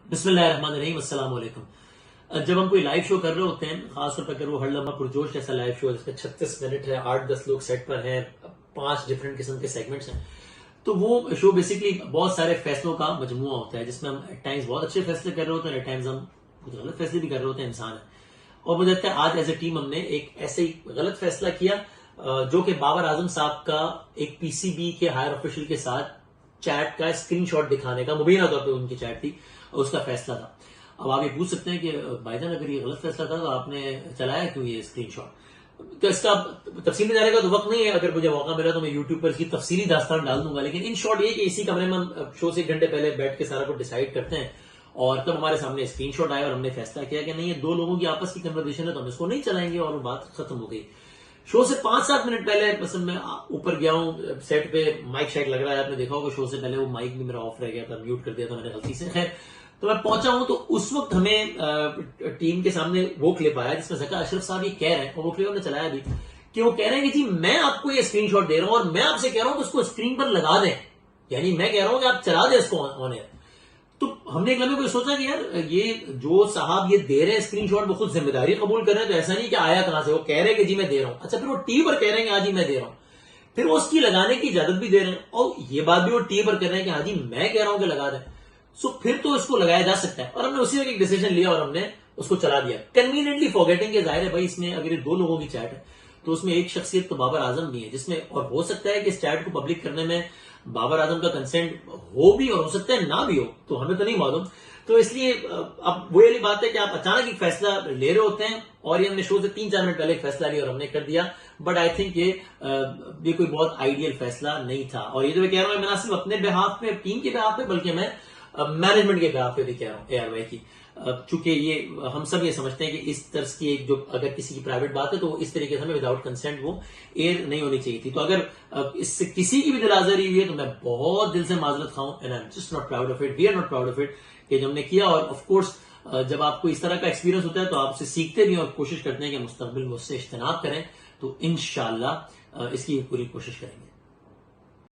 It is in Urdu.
بسم اللہ الرحمن الرحیم، السلام علیکم۔ جب ہم کوئی لائیو شو کر رہے ہوتے ہیں، خاص طور پر اگر وہ ہر لمحہ پرجوش جیسا لائیو شو ہے جس میں 36 منٹ ہے، 8-10 لوگ سیٹ پر ہیں، 5 ڈفرنٹ قسم کے سیگمنٹس ہیں، تو وہ شو بیسکلی بہت سارے فیصلوں کا مجموعہ ہوتا ہے جس میں ہم ایٹ ٹائمز بہت اچھے فیصلے کر رہے ہوتے ہیں، ایٹ ٹائمز ہم کچھ غلط فیصلے بھی کر رہے ہوتے ہیں، انسان ہے۔ اور مجھے لگتا ہے آج ایز اے ٹیم ہم نے ایک ایسے ہی غلط فیصلہ کیا جو کہ بابر اعظم صاحب کا ایک پی سی بی کے ہائر آفیشل کے ساتھ چیٹ کا اسکرین شاٹ دکھانے کا، مبینہ طور پہ ان کی چیٹ تھی، اس کا فیصلہ تھا۔ اب آپ یہ پوچھ سکتے ہیں کہ بھائی جان اگر یہ غلط فیصلہ تھا تو آپ نے چلایا کیوں یہ اسکرین شاٹ؟ تو اس کا تفصیل میں جانے کا تو وقت نہیں ہے، اگر مجھے موقع ملا تو میں یوٹیوب پر اس کی تفصیلی داستان ڈال دوں گا، لیکن ان شارٹ یہ کہ اسی کمرے میں ہم شو سے 1 گھنٹے پہلے بیٹھ کے سارا کچھ ڈیسائیڈ کرتے ہیں، اور تب ہمارے سامنے اسکرین شاٹ آیا اور ہم نے فیصلہ کیا کہ نہیں، یہ 2 لوگوں کی آپس کی کنورسیشن ہے تو ہم اس کو نہیں چلائیں گے، اور وہ بات ختم ہو گئی۔ شو سے 5-7 منٹ پہلے مثلا میں اوپر گیا ہوں سیٹ پہ، مائک شائک لگ رہا ہے، آپ نے دیکھا ہوگا شو سے پہلے وہ مائک بھی میرا آف رہ گیا تھا، میوٹ کر دیا تھا میں نے غلطی سے۔ خیر، تو میں پہنچا ہوں تو اس وقت ہمیں ٹیم کے سامنے وہ کلپ آیا جس میں ذکا اشرف صاحب یہ کہہ رہے ہیں، اور وہ کلپ ہم نے چلایا بھی، کہ وہ کہہ رہے ہیں کہ جی میں آپ کو یہ اسکرین شاٹ دے رہا ہوں اور میں آپ سے کہہ رہا ہوں کہ اس کو اسکرین پر لگا دیں، یعنی میں کہہ رہا ہوں کہ آپ چلا دیں اس کو آن ایئر۔ تو ہم نے ایک لمحے کو سوچا کہ یار یہ جو صاحب یہ دے رہے ہیں اسکرین شاٹ وہ خود ذمہ داری قبول کر رہے ہیں، تو ایسا نہیں کہ آیا کہاں سے، وہ کہہ رہے ہیں کہ جی میں دے رہا ہوں، اچھا پھر وہ ٹی پر کہہ رہے ہیں کہ ہاں جی میں دے رہا ہوں، پھر وہ اس کی لگانے کی اجازت بھی دے رہے ہیں، اور یہ بات بھی وہ ٹی پر کہہ رہے ہیں کہ ہاں جی میں کہہ رہا ہوں کہ لگا دیں، سو پھر تو اس کو لگایا جا سکتا ہے۔ اور ہم نے اسی وقت ایک ڈیسیژن لیا اور ہم نے اس کو چلا دیا، کنوینئنٹلی فارگیٹنگ کہ ظاہر ہے بھائی اس میں اگر یہ 2 لوگوں کی چیٹ ہے تو اس میں ایک شخصیت تو بابر اعظم بھی ہے، جس میں اور ہو سکتا ہے کہ اس چیٹ کو پبلک کرنے میں بابر اعظم کا کنسینٹ ہو بھی اور ہو سکتا ہے نہ بھی ہو، تو ہمیں تو نہیں معلوم۔ تو اس لیے اب وہی بات ہے کہ آپ اچانک ایک فیصلہ لے رہے ہوتے ہیں، اور یہ ہم نے شو سے 3-4 منٹ پہلے ایک فیصلہ لیا اور ہم نے کر دیا، بٹ آئی تھنک یہ کوئی بہت آئیڈیل فیصلہ نہیں تھا۔ اور یہ جو میں کہہ رہا ہوں میں نہ صرف اپنے بہاف پہ، ٹیم کے بہاف پہ، بلکہ میں مینجمنٹ کے بہاف پہ بھی کہہ رہا ہوں، اے آر وائی کی، چونکہ یہ ہم سب یہ سمجھتے ہیں کہ اس طرز کی ایک جو اگر کسی کی پرائیویٹ بات ہے تو اس طریقے سے ہمیں وداؤٹ کنسنٹ وہ ایئر نہیں ہونی چاہیے تھی۔ تو اگر اس سے کسی کی بھی دل آزاری ہوئی ہے تو میں بہت دل سے معذرت خواہ ہوں، and I am just not proud of it, we are not proud of it کہ جو ہم نے کیا۔ اور آف کورس جب آپ کو اس طرح کا ایکسپیرینس ہوتا ہے تو آپ سے سیکھتے بھی اور کوشش کرتے ہیں کہ مستقبل میں اس سے اجتناب کریں، تو انشاءاللہ اس کی پوری کوشش کریں گے۔